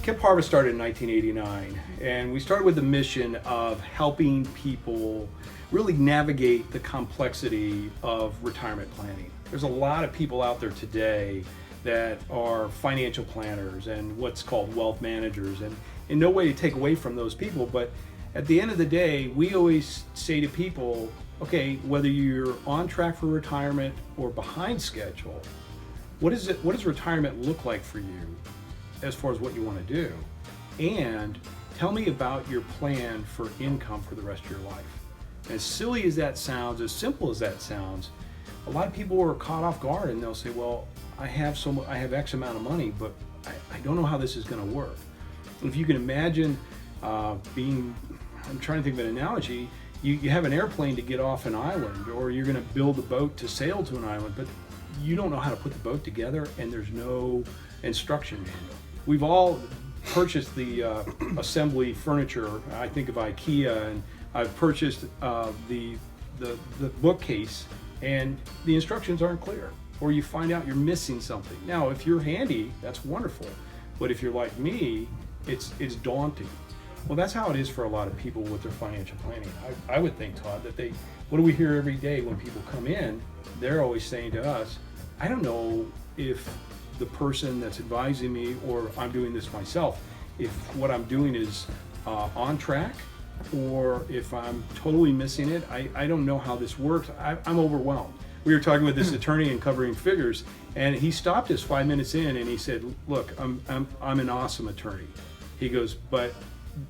Kemp Harvest started in 1989, and we started with the mission of helping people really navigate the complexity of retirement planning. There's a lot of people out there today that are financial planners and what's called wealth managers, and in no way to take away from those people, but at the end of the day, we always say to people, okay, whether you're on track for retirement or behind schedule, what does retirement look like for you as far as what you want to do? And tell me about your plan for income for the rest of your life. As silly as that sounds, as simple as that sounds, a lot of people are caught off guard and they'll say, well, I have X amount of money, but I don't know how this is going to work. If you can imagine I'm trying to think of an analogy, you have an airplane to get off an island, or you're going to build a boat to sail to an island, but you don't know how to put the boat together and there's no instruction manual. We've all purchased the assembly furniture. I think of IKEA, and I've purchased the bookcase, and the instructions aren't clear, or you find out you're missing something. Now, if you're handy, that's wonderful, but if you're like me, it's daunting. Well, that's how it is for a lot of people with their financial planning. I would think, Todd, that what do we hear every day when people come in? They're always saying to us, I don't know if the person that's advising me, or I'm doing this myself, if what I'm doing is on track, or if I'm totally missing it. I don't know how this works. I'm overwhelmed. We were talking with this attorney and covering figures, and he stopped us 5 minutes in and he said, look, I'm an awesome attorney. He goes, but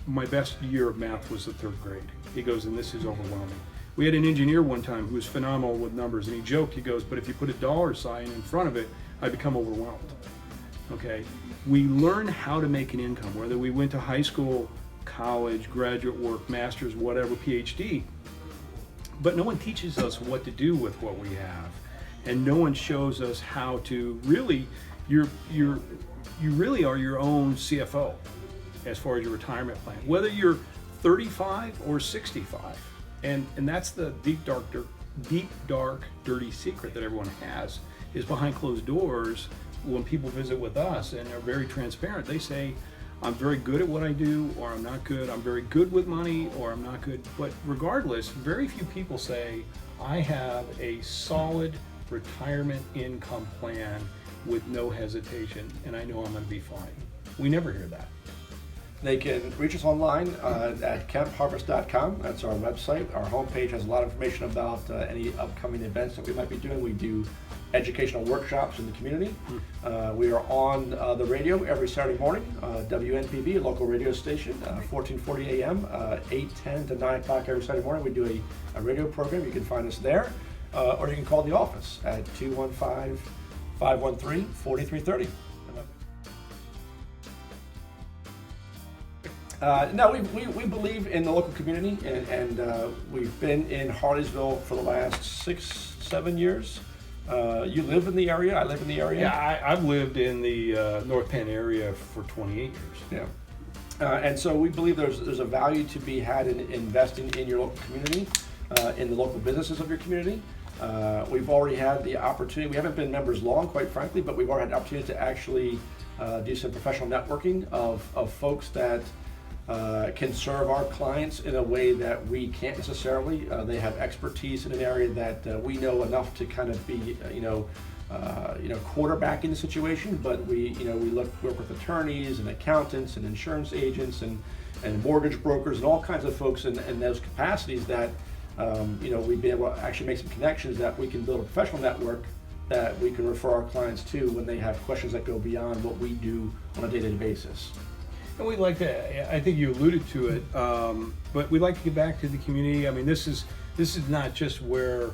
my best year of math was the 3rd grade. He goes, and this is overwhelming. We had an engineer one time who was phenomenal with numbers, and he joked, he goes, but if you put a dollar sign in front of it, I become overwhelmed. Okay, we learn how to make an income, whether we went to high school, college, graduate work, master's, whatever, PhD, but no one teaches us what to do with what we have, and no one shows us how to really, you really are your own CFO as far as your retirement plan, whether you're 35 or 65. And that's the deep, dark, dirty secret that everyone has, is behind closed doors. When people visit with us and are very transparent, they say, I'm very good at what I do, or I'm not good. I'm very good with money, or I'm not good. But regardless, very few people say, I have a solid retirement income plan with no hesitation, and I know I'm going to be fine. We never hear that. They can reach us online at kempharvest.com. That's our website. Our homepage has a lot of information about any upcoming events that we might be doing. We do educational workshops in the community. We are on the radio every Saturday morning, WNPB, a local radio station, 1440 AM, 8:10 to 9 o'clock every Saturday morning. We do a radio program. You can find us there, or you can call the office at 215-513-4330. No, we believe in the local community, and we've been in Harleysville for the last 6-7 years. You live in the area, I live in the area. Yeah, I've lived in the North Penn area for 28 years. Yeah. And so we believe there's a value to be had in investing in your local community, in the local businesses of your community. We've already had the opportunity, we haven't been members long, quite frankly, but we've already had the opportunity to actually do some professional networking of folks that can serve our clients in a way that we can't necessarily. They have expertise in an area that we know enough to kind of be, quarterbacking the situation. But we work with attorneys and accountants and insurance agents and mortgage brokers and all kinds of folks in those capacities that we'd be able to actually make some connections that we can build a professional network that we can refer our clients to when they have questions that go beyond what we do on a day-to-day basis. And we'd like to, I think you alluded to it, but we'd like to get back to the community. I mean, this is not just where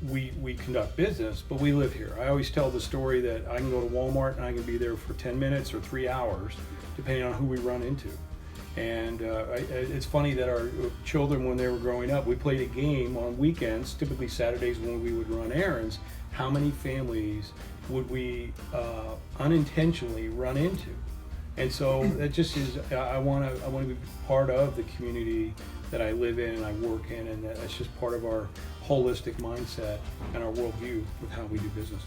we conduct business, but we live here. I always tell the story that I can go to Walmart and I can be there for 10 minutes or 3 hours, depending on who we run into. And it's funny that our children, when they were growing up, we played a game on weekends, typically Saturdays when we would run errands. How many families would we unintentionally run into? And so that just is, I want to be part of the community that I live in and I work in, and that's just part of our holistic mindset and our worldview with how we do business.